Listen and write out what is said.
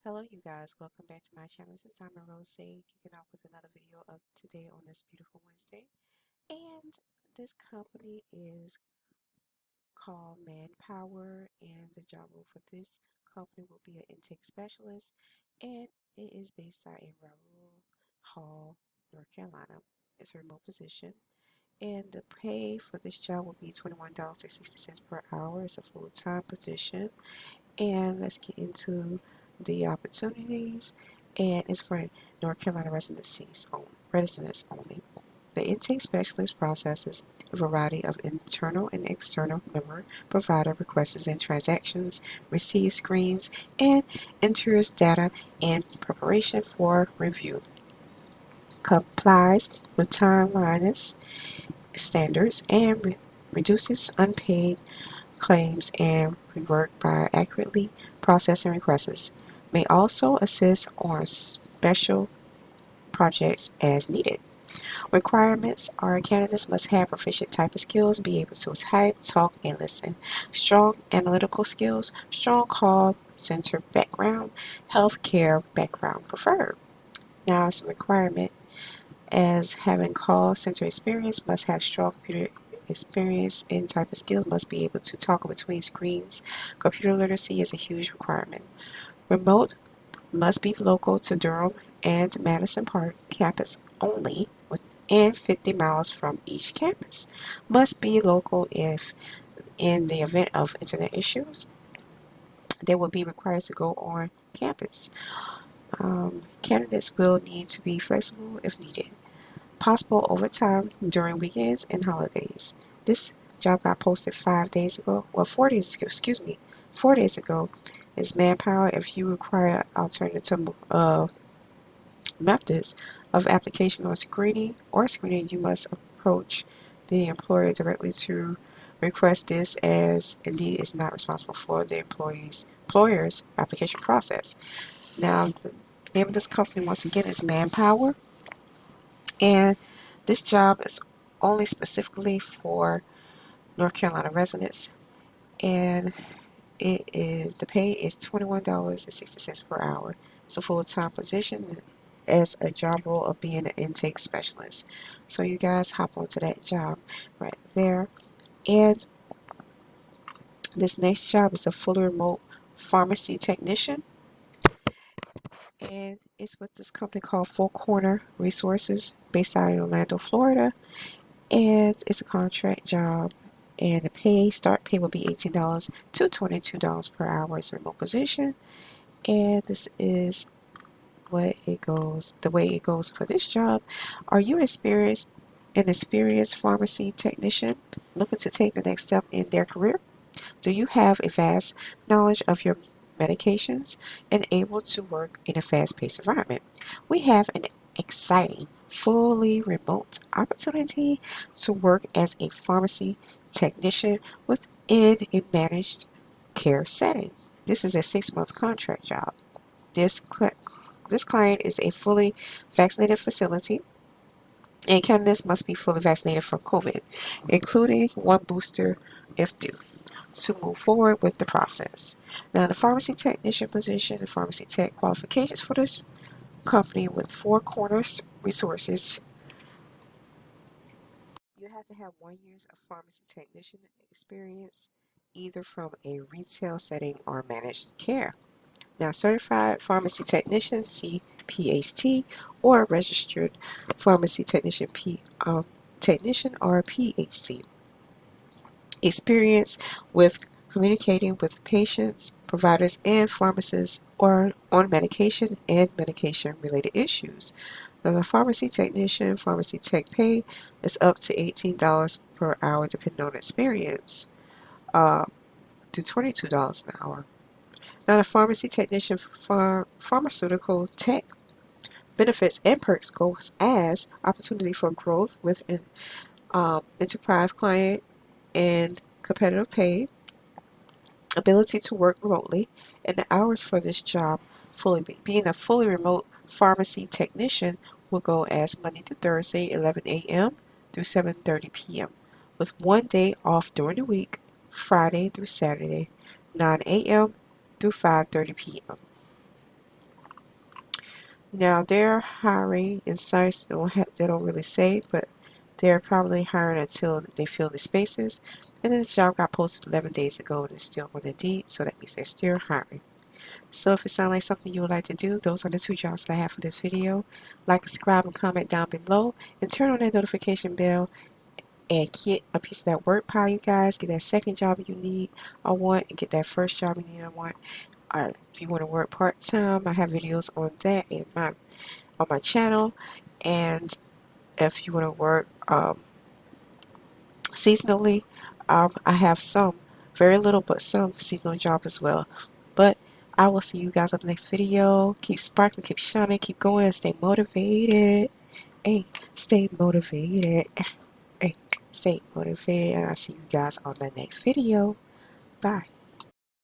Hello, you guys. Welcome back to my channel. This is Simon Rose kicking off with another video of today on this beautiful Wednesday. And this company is called Manpower, and the job role for this company will be an intake specialist, and it is based out in Raoul Hall, North Carolina. It's a remote position, and the pay for this job will be $21.60 per hour. It's a full-time position. And let's get into the opportunities. And it's for North Carolina residents only. The intake specialist processes a variety of internal and external member provider requests and transactions, receives screens, and enters data in preparation for review. Complies with timelines, standards, and reduces unpaid claims and rework by accurately processing requests. May also assist on special projects as needed. Requirements are candidates must have proficient typing skills, be able to type, talk, and listen. Strong analytical skills, strong call center background, healthcare background preferred. Now, some requirement as having call center experience, must have strong computer experience and type of skills, must be able to toggle between screens. Computer literacy is a huge requirement. Remote must be local to Durham and Madison Park campus only within 50 miles from each campus. Must be local if in the event of internet issues, they will be required to go on campus. Candidates will need to be flexible if needed. Possible overtime during weekends and holidays. This job got posted 5 days ago. Well, 4 days ago, excuse me. 4 days ago is Manpower. If you require alternative methods of application or screening, you must approach the employer directly to request this, as Indeed is not responsible for the employer's application process. Now, the name of this company once again is Manpower. And this job is only specifically for North Carolina residents, and the pay is $21.60 per hour. It's a full-time position as a job role of being an intake specialist. So you guys hop onto that job right there. And this next job is a fully remote pharmacy technician, and it's with this company called Four Corner Resources based out in Orlando, Florida. And it's a contract job, and the start pay will be $18 to $22 per hour. It's a remote position, and this is the way it goes for this job. Are you an experienced pharmacy technician looking to take the next step in their career? Do you have a vast knowledge of your medications and able to work in a fast-paced environment? We have an exciting, fully remote opportunity to work as a pharmacy technician within a managed care setting. This is a 6-month contract job. This, this client is a fully vaccinated facility, and candidates must be fully vaccinated from COVID, including one booster if due, to move forward with the process. Now, the pharmacy technician position, the pharmacy tech qualifications for this company with Four Corners Resources. You have to have 1 year of pharmacy technician experience, either from a retail setting or managed care. Now, certified pharmacy technician (CPHT) or registered pharmacy technician or PHC. Experience with communicating with patients, providers, and pharmacists or on medication and medication-related issues. Now, the pharmacy technician, pharmacy tech pay is up to $18 per hour, depending on experience, uh, to $22 an hour. Now, the pharmacy technician for pharmaceutical tech benefits and perks goes as opportunity for growth with an enterprise client and competitive pay, ability to work remotely, and the hours for this job being a fully remote pharmacy technician will go as Monday through Thursday, 11 a.m. through 7:30 p.m. with one day off during the week, Friday through Saturday, 9 a.m. through 5:30 p.m. Now they're hiring in sites they don't really say, but they're probably hiring until they fill the spaces. And then the job got posted 11 days ago and it's still on Indeed, so that means they're still hiring. So if it sounds like something you would like to do, those are the two jobs that I have for this video. Like, subscribe, and comment down below, and turn on that notification bell and get a piece of that work pile, you guys. Get that second job you need or want, and get that first job you need or want. Or if you want to work part-time, I have videos on that in my channel. And if you want to work seasonally, I have some, very little, but some seasonal jobs as well. But I will see you guys on the next video. Keep sparkling, keep shining, keep going, and stay motivated. Hey, stay motivated. Hey, stay motivated. And I'll see you guys on the next video. Bye.